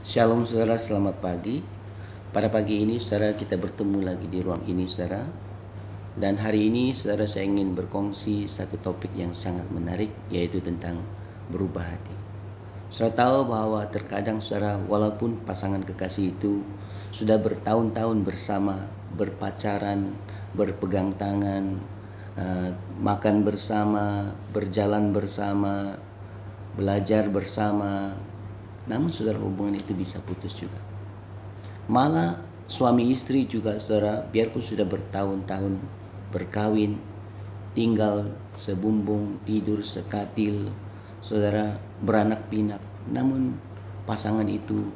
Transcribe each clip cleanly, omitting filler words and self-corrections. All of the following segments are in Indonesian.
Shalom saudara, selamat pagi. Pada pagi ini saudara kita bertemu lagi di ruang ini saudara. Dan hari ini saudara saya ingin berkongsi satu topik yang sangat menarik, yaitu tentang berubah hati. Saudara tahu bahwa terkadang saudara walaupun pasangan kekasih itu sudah bertahun-tahun bersama, berpacaran, berpegang tangan, makan bersama, berjalan bersama, belajar bersama, namun saudara hubungan itu bisa putus juga. Malah suami istri juga saudara, biarpun sudah bertahun-tahun berkawin, tinggal sebumbung, tidur sekatil, saudara beranak pinak, namun pasangan itu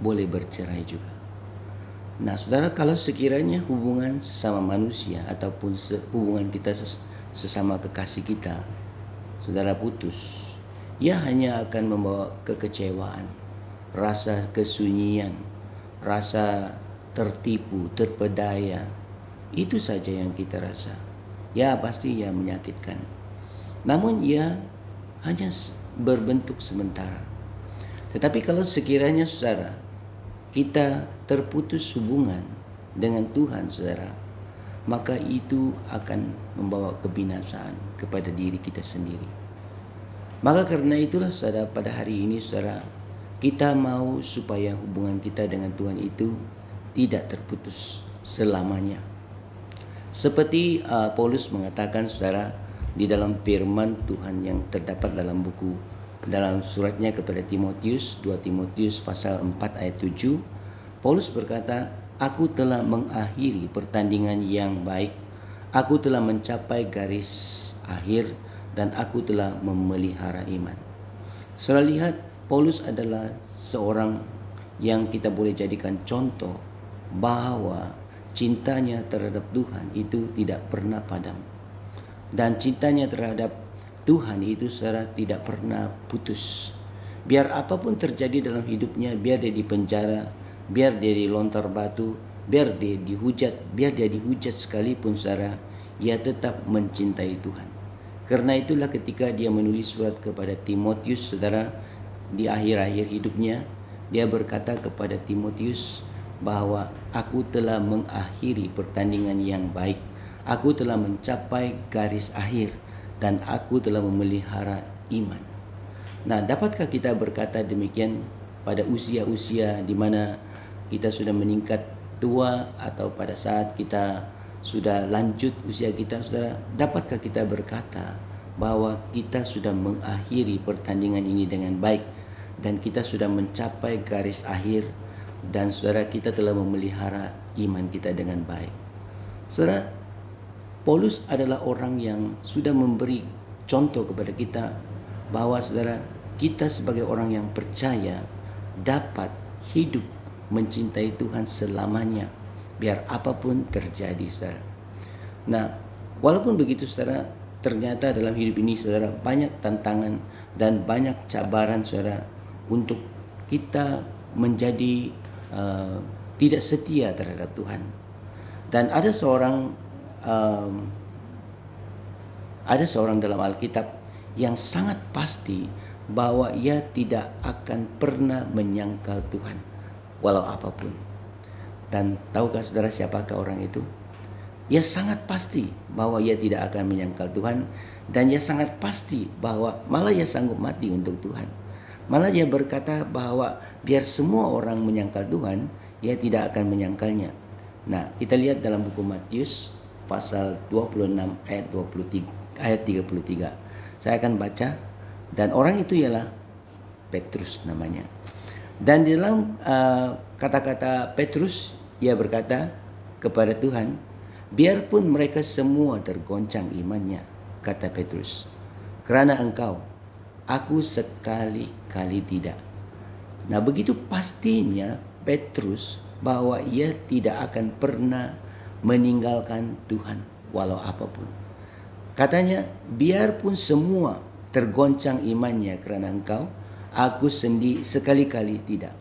boleh bercerai juga. Nah saudara, kalau sekiranya hubungan sesama manusia ataupun hubungan kita sesama kekasih kita, saudara putus, ia hanya akan membawa kekecewaan, rasa kesunyian, rasa tertipu, terpedaya. Itu saja yang kita rasa. Ya pasti ia menyakitkan. Namun ia hanya berbentuk sementara. Tetapi kalau sekiranya saudara, kita terputus hubungan dengan Tuhan saudara, maka itu akan membawa kebinasaan kepada diri kita sendiri. Maka karena itulah saudara, pada hari ini saudara, kita mau supaya hubungan kita dengan Tuhan itu tidak terputus selamanya. Seperti Paulus mengatakan saudara, di dalam firman Tuhan yang terdapat dalam suratnya kepada Timotius, 2 Timotius pasal 4 ayat 7, Paulus berkata, "Aku telah mengakhiri pertandingan yang baik, aku telah mencapai garis akhir, dan aku telah memelihara iman." Saudara lihat, Paulus adalah seorang yang kita boleh jadikan contoh bahwa cintanya terhadap Tuhan itu tidak pernah padam. Dan cintanya terhadap Tuhan itu saudara tidak pernah putus. Biar apapun terjadi dalam hidupnya, biar dia di penjara, biar dia dilontar batu, biar dia dihujat sekalipun saudara, ia tetap mencintai Tuhan. Karena itulah ketika dia menulis surat kepada Timotius saudara, di akhir-akhir hidupnya, dia berkata kepada Timotius bahwa aku telah mengakhiri pertandingan yang baik, aku telah mencapai garis akhir, dan aku telah memelihara iman. Nah, dapatkah kita berkata demikian pada usia-usia di mana kita sudah meningkat tua, atau pada saat kita sudah lanjut usia kita saudara, dapatkah kita berkata bahwa kita sudah mengakhiri pertandingan ini dengan baik dan kita sudah mencapai garis akhir, dan saudara kita telah memelihara iman kita dengan baik? Saudara, Paulus adalah orang yang sudah memberi contoh kepada kita bahwa saudara, kita sebagai orang yang percaya dapat hidup mencintai Tuhan selamanya, biar apapun terjadi saudara. Nah, walaupun begitu saudara, ternyata dalam hidup ini saudara banyak tantangan dan banyak cabaran saudara untuk kita menjadi tidak setia terhadap Tuhan. Dan ada seorang dalam Alkitab yang sangat pasti bahwa ia tidak akan pernah menyangkal Tuhan walau apapun. Dan tahukah saudara siapakah orang itu? Ia sangat pasti bahwa ia tidak akan menyangkal Tuhan, dan ia sangat pasti bahwa malah ia sanggup mati untuk Tuhan. Malah ia berkata bahwa biar semua orang menyangkal Tuhan, ia tidak akan menyangkalnya. Nah, kita lihat dalam buku Matius pasal 26 ayat 33. Saya akan baca, dan orang itu ialah Petrus namanya. Dan di dalam kata-kata Petrus, ia berkata kepada Tuhan, "Biarpun mereka semua tergoncang imannya," kata Petrus, "kerana Engkau, aku sekali-kali tidak." Nah, begitu pastinya Petrus bahwa ia tidak akan pernah meninggalkan Tuhan walau apapun. Katanya, "Biarpun semua tergoncang imannya kerana Engkau, aku sendiri sekali-kali tidak."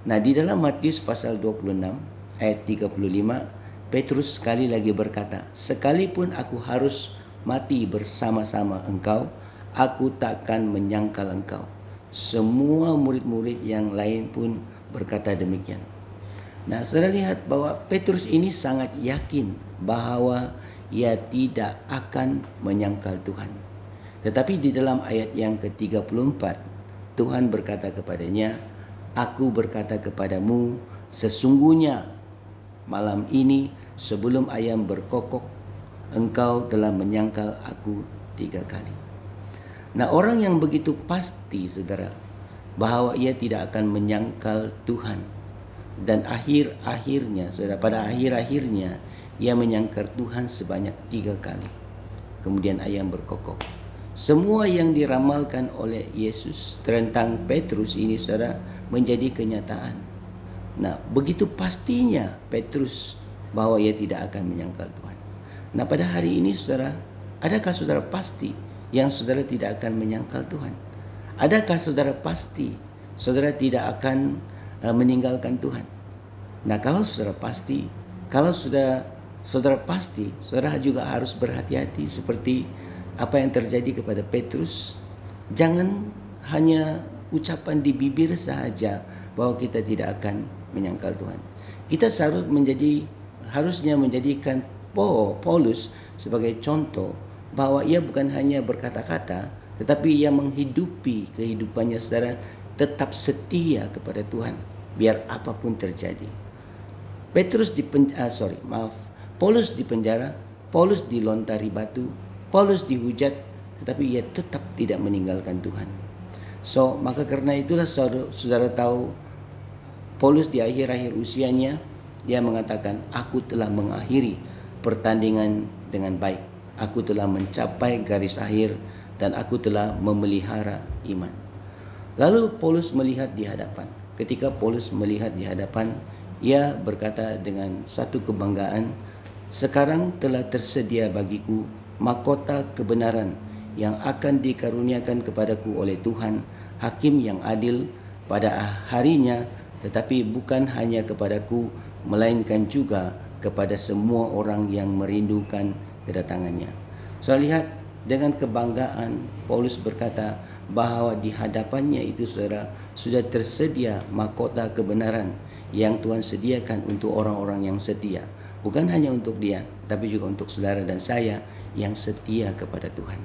Nah, di dalam Matius pasal 26 ayat 35, Petrus sekali lagi berkata, "Sekalipun aku harus mati bersama-sama Engkau, aku takkan menyangkal Engkau." Semua murid-murid yang lain pun berkata demikian. Nah, saudara lihat bahwa Petrus ini sangat yakin bahwa ia tidak akan menyangkal Tuhan. Tetapi di dalam ayat yang ke-34, Tuhan berkata kepadanya, "Aku berkata kepadamu, sesungguhnya malam ini sebelum ayam berkokok, engkau telah menyangkal aku 3 kali." Nah, orang yang begitu pasti, saudara, bahwa ia tidak akan menyangkal Tuhan, dan akhir-akhirnya, saudara, pada akhir-akhirnya ia menyangkal Tuhan sebanyak 3 kali. Kemudian ayam berkokok. Semua yang diramalkan oleh Yesus tentang Petrus ini, saudara, menjadi kenyataan. Nah, begitu pastinya Petrus bahwa ia tidak akan menyangkal Tuhan. Nah, pada hari ini, saudara, adakah saudara pasti yang saudara tidak akan menyangkal Tuhan? Adakah saudara pasti saudara tidak akan meninggalkan Tuhan? Nah, kalau saudara pasti, saudara pasti, saudara juga harus berhati-hati seperti apa yang terjadi kepada Petrus. Jangan hanya ucapan di bibir saja bahwa kita tidak akan menyangkal Tuhan. Kita harusnya menjadikan Paulus sebagai contoh bahwa ia bukan hanya berkata-kata, tetapi ia menghidupi kehidupannya secara tetap setia kepada Tuhan, biar apapun terjadi. Paulus dipenjara, Paulus dilontari batu, Paulus dihujat, tetapi ia tetap tidak meninggalkan Tuhan. Maka karena itulah saudara tahu, Paulus di akhir-akhir usianya, dia mengatakan, "Aku telah mengakhiri pertandingan dengan baik. Aku telah mencapai garis akhir dan aku telah memelihara iman." Lalu Paulus melihat di hadapan. Ketika Paulus melihat di hadapan, ia berkata dengan satu kebanggaan, "Sekarang telah tersedia bagiku mahkota kebenaran yang akan dikaruniakan kepadaku oleh Tuhan, Hakim yang adil pada harinya, tetapi bukan hanya kepadaku, melainkan juga kepada semua orang yang merindukan kedatangannya." Saya lihat dengan kebanggaan Paulus berkata bahwa di hadapannya itu, saudara, sudah tersedia mahkota kebenaran yang Tuhan sediakan untuk orang-orang yang setia. Bukan hanya untuk dia, tapi juga untuk saudara dan saya yang setia kepada Tuhan.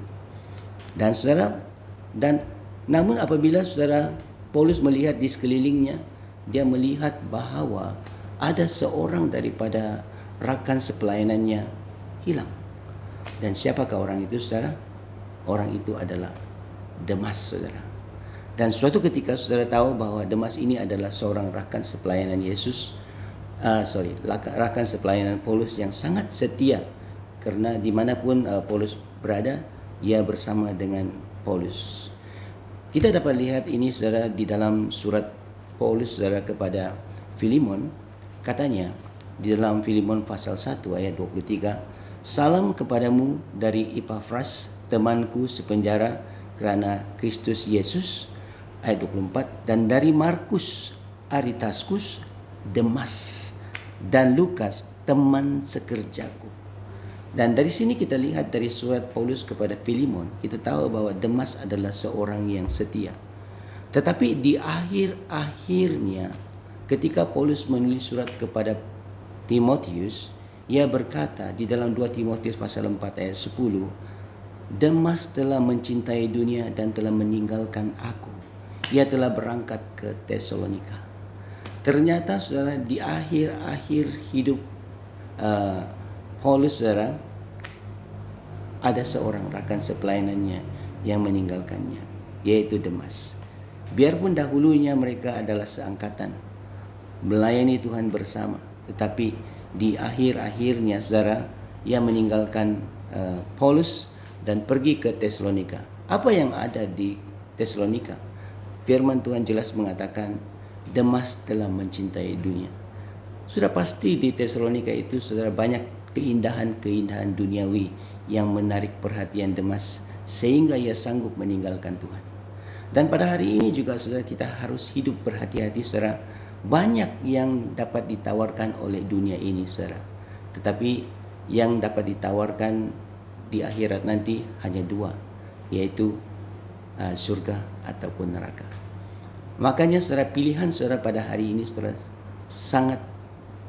Namun apabila saudara Paulus melihat di sekelilingnya, dia melihat bahwa ada seorang daripada rakan sepelayanannya hilang. Dan siapakah orang itu, saudara? Orang itu adalah Demas, saudara. Dan suatu ketika saudara tahu bahwa Demas ini adalah seorang rakan sepelayanan rakan sepelayanan Paulus yang sangat setia, karena dimanapun Paulus berada, ia bersama dengan Paulus. Kita dapat lihat ini, saudara, di dalam surat Paulus, saudara, kepada Filemon. Katanya di dalam Filemon pasal 1 ayat 23, "Salam kepadamu dari Epafras, temanku sepenjara karena Kristus Yesus." Ayat 24, "Dan dari Markus, Aristarkus, Demas, dan Lukas, teman sekerjaku." Dan dari sini kita lihat dari surat Paulus kepada Filemon, kita tahu bahwa Demas adalah seorang yang setia. Tetapi di akhir-akhirnya, ketika Paulus menulis surat kepada Timotius, ia berkata di dalam 2 Timotius pasal 4 ayat 10, "Demas telah mencintai dunia dan telah meninggalkan aku. Ia telah berangkat ke Tesalonika." Ternyata, saudara, di akhir-akhir hidup Paulus, saudara, ada seorang rakan sepelayanannya yang meninggalkannya, yaitu Demas. Biarpun dahulunya mereka adalah seangkatan, melayani Tuhan bersama, tetapi di akhir-akhirnya, saudara, ia meninggalkan Paulus dan pergi ke Tesalonika. Apa yang ada di Tesalonika? Firman Tuhan jelas mengatakan Demas telah mencintai dunia. Sudah pasti di Tesalonika itu, saudara, banyak keindahan-keindahan duniawi yang menarik perhatian Demas sehingga ia sanggup meninggalkan Tuhan. Dan pada hari ini juga, saudara, kita harus hidup berhati-hati, saudara. Banyak yang dapat ditawarkan oleh dunia ini, saudara, tetapi yang dapat ditawarkan di akhirat nanti hanya 2, yaitu surga ataupun neraka. Makanya saudara, pilihan saudara pada hari ini saudara sangat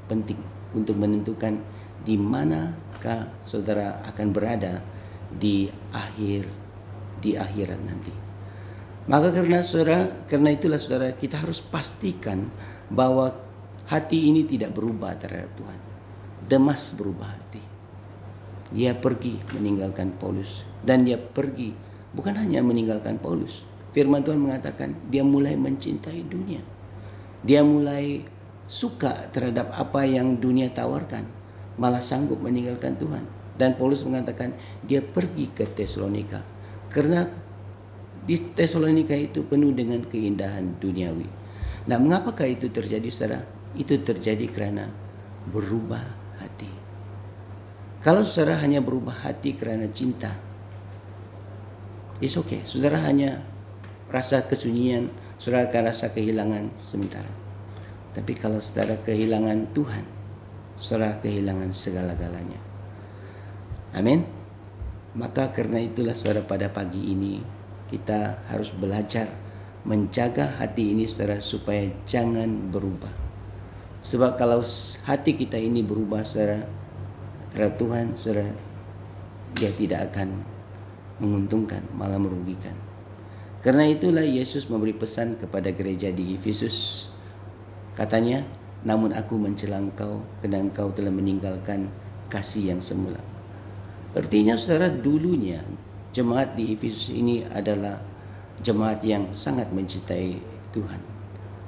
penting untuk menentukan di manakah saudara akan berada di akhirat nanti. Maka karena itulah saudara, kita harus pastikan bahwa hati ini tidak berubah terhadap Tuhan. Demas berubah hati. Dia pergi meninggalkan Paulus, dan dia pergi bukan hanya meninggalkan Paulus. Firman Tuhan mengatakan dia mulai mencintai dunia. Dia mulai suka terhadap apa yang dunia tawarkan, malah sanggup meninggalkan Tuhan. Dan Paulus mengatakan dia pergi ke Tesalonika karena di Tesalonika itu penuh dengan keindahan duniawi. Nah, mengapakah itu terjadi, saudara? Itu terjadi karena berubah hati. Kalau saudara hanya berubah hati karena cinta, it's okay. Saudara hanya rasa kesunyian, saudara akan rasa kehilangan sementara. Tapi kalau saudara kehilangan Tuhan, saudara kehilangan segala-galanya. Amin. Maka karena itulah saudara, pada pagi ini kita harus belajar menjaga hati ini saudara, supaya jangan berubah. Sebab kalau hati kita ini berubah saudara terhadap Tuhan, saudara, dia tidak akan menguntungkan, malah merugikan. Karena itulah Yesus memberi pesan kepada gereja di Efesus. Katanya, namun aku mencela engkau karena engkau telah meninggalkan kasih yang semula. Artinya saudara, dulunya jemaat di Efesus ini adalah jemaat yang sangat mencintai Tuhan.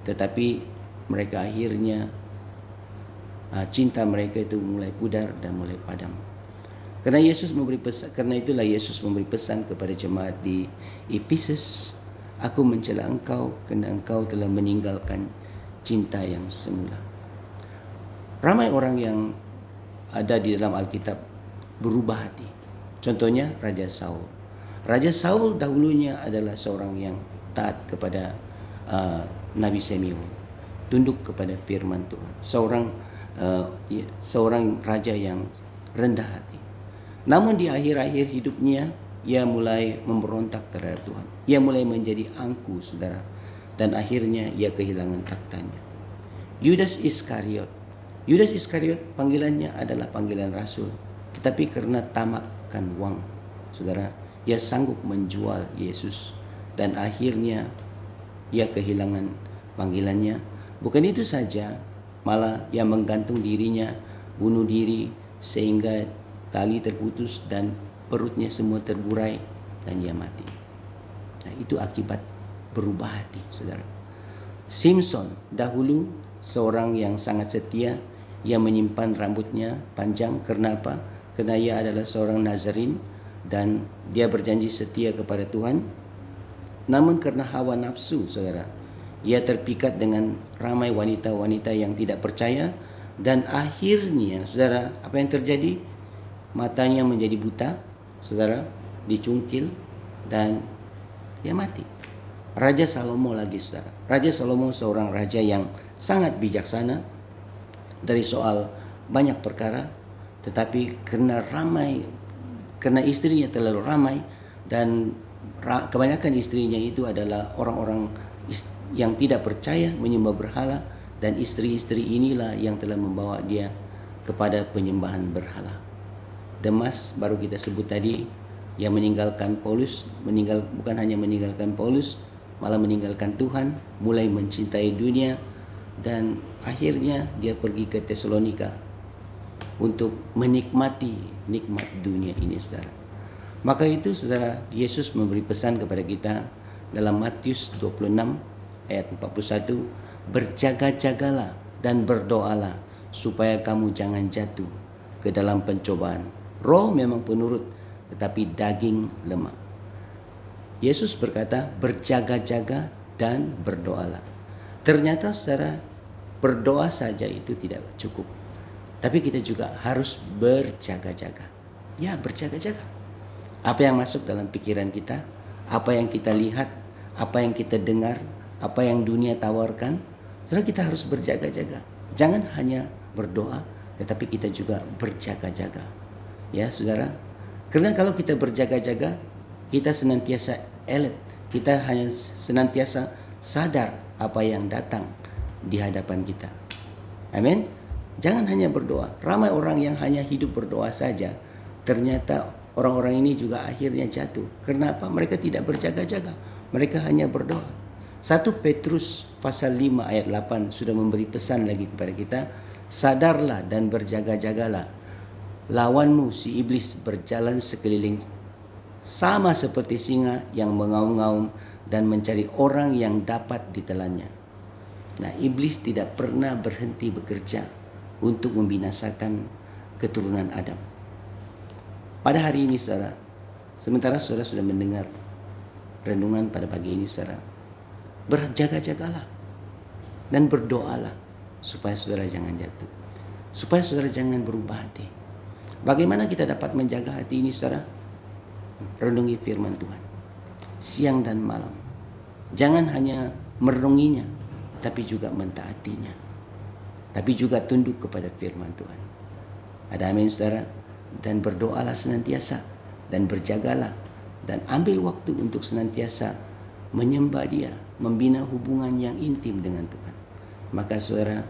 Tetapi mereka akhirnya cinta mereka itu mulai pudar dan mulai padam. Karena itulah Yesus memberi pesan kepada jemaat di Efesus, aku mencela engkau karena engkau telah meninggalkan cinta yang semula. Ramai orang yang ada di dalam Alkitab berubah hati. Contohnya Raja Saul. Raja Saul dahulunya adalah seorang yang taat kepada Nabi Samuel, tunduk kepada firman Tuhan, seorang raja yang rendah hati. Namun di akhir-akhir hidupnya ia mulai memberontak terhadap Tuhan. Ia mulai menjadi angku, saudara, dan akhirnya ia kehilangan taktanya. Yudas Iskariot panggilannya adalah panggilan rasul, tetapi karena tamakkan uang, saudara, ia sanggup menjual Yesus dan akhirnya ia kehilangan panggilannya. Bukan itu saja, malah ia menggantung dirinya, bunuh diri sehingga tali terputus dan perutnya semua terburai dan ia mati. Nah, itu akibat berubah hati, saudara. Simpson dahulu seorang yang sangat setia. Ia menyimpan rambutnya panjang. Karena apa? Karena ia adalah seorang Nazarin dan dia berjanji setia kepada Tuhan. Namun karena hawa nafsu, saudara, ia terpikat dengan ramai wanita-wanita yang tidak percaya. Dan akhirnya, saudara, apa yang terjadi? Matanya menjadi buta, saudara, dicungkil dan dia mati. Raja Salomo lagi, saudara. Raja Salomo seorang raja yang sangat bijaksana dari soal banyak perkara, tetapi karena istrinya terlalu ramai dan kebanyakan istrinya itu adalah orang-orang yang tidak percaya, menyembah berhala, dan istri-istri inilah yang telah membawa dia kepada penyembahan berhala. Demas baru kita sebut tadi, yang meninggalkan Paulus, bukan hanya meninggalkan Paulus, malah meninggalkan Tuhan, mulai mencintai dunia, dan akhirnya dia pergi ke Tesalonika untuk menikmati nikmat dunia ini, saudara. Maka itu, saudara, Yesus memberi pesan kepada kita dalam Matius 26 ayat 41, berjaga-jagalah dan berdoalah supaya kamu jangan jatuh ke dalam pencobaan. Roh memang penurut, tetapi daging lemah. Yesus berkata, berjaga-jaga dan berdoalah. Ternyata, saudara, berdoa saja itu tidak cukup, tapi kita juga harus berjaga-jaga. Ya, berjaga-jaga. Apa yang masuk dalam pikiran kita, apa yang kita lihat, apa yang kita dengar, apa yang dunia tawarkan, saudara, kita harus berjaga-jaga. Jangan hanya berdoa, tetapi kita juga berjaga-jaga. Ya, saudara. Karena kalau kita berjaga-jaga, kita senantiasa alert, Kita hanya senantiasa sadar apa yang datang di hadapan kita. Amin. Jangan hanya berdoa. Ramai orang yang hanya hidup berdoa saja. Ternyata orang-orang ini juga akhirnya jatuh. Kenapa? Mereka tidak berjaga-jaga. Mereka hanya berdoa. 1 Petrus pasal 5 ayat 8 sudah memberi pesan lagi kepada kita. Sadarlah dan berjaga-jagalah. Lawanmu si iblis berjalan sekeliling sama seperti singa yang mengaum-ngaum dan mencari orang yang dapat ditelannya. Nah, iblis tidak pernah berhenti bekerja untuk membinasakan keturunan Adam. Pada hari ini saudara, sementara saudara sudah mendengar renungan pada pagi ini saudara, berjaga-jagalah dan berdoalah supaya saudara jangan jatuh, supaya saudara jangan berubah hati. Bagaimana kita dapat menjaga hati ini saudara? Renungi firman Tuhan siang dan malam. Jangan hanya merenunginya, tapi juga mentaatinya, tapi juga tunduk kepada firman Tuhan. Ada amin saudara? Dan berdoalah senantiasa dan berjagalah dan ambil waktu untuk senantiasa menyembah Dia, membina hubungan yang intim dengan Tuhan. Maka saudara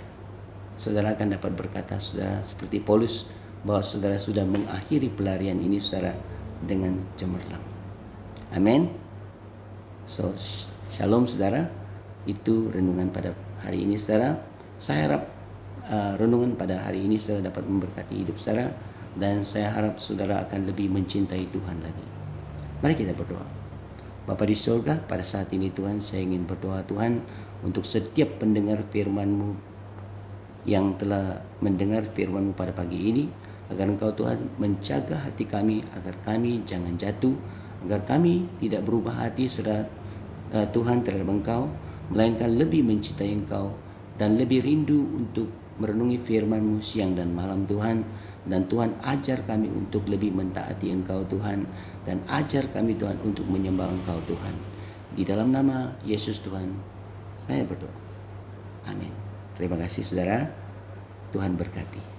akan dapat berkata saudara seperti Paulus bahwa saudara sudah mengakhiri pelarian ini saudara dengan cemerlang. Amin. So, shalom saudara. Itu renungan pada hari ini saudara. Saya harap renungan pada hari ini saudara dapat memberkati hidup saudara, dan saya harap saudara akan lebih mencintai Tuhan lagi. Mari kita berdoa. Bapa di surga, pada saat ini Tuhan, saya ingin berdoa Tuhan untuk setiap pendengar firman-Mu yang telah mendengar firman-Mu pada pagi ini, agar Engkau Tuhan menjaga hati kami, agar kami jangan jatuh, agar kami tidak berubah hati saudara Tuhan terhadap Engkau, melainkan lebih mencintai Engkau dan lebih rindu untuk merenungi firman-Mu siang dan malam Tuhan. Dan Tuhan ajar kami untuk lebih mentaati Engkau Tuhan, dan ajar kami Tuhan untuk menyembah Engkau Tuhan. Di dalam nama Yesus Tuhan saya berdoa. Amin. Terima kasih saudara. Tuhan berkati.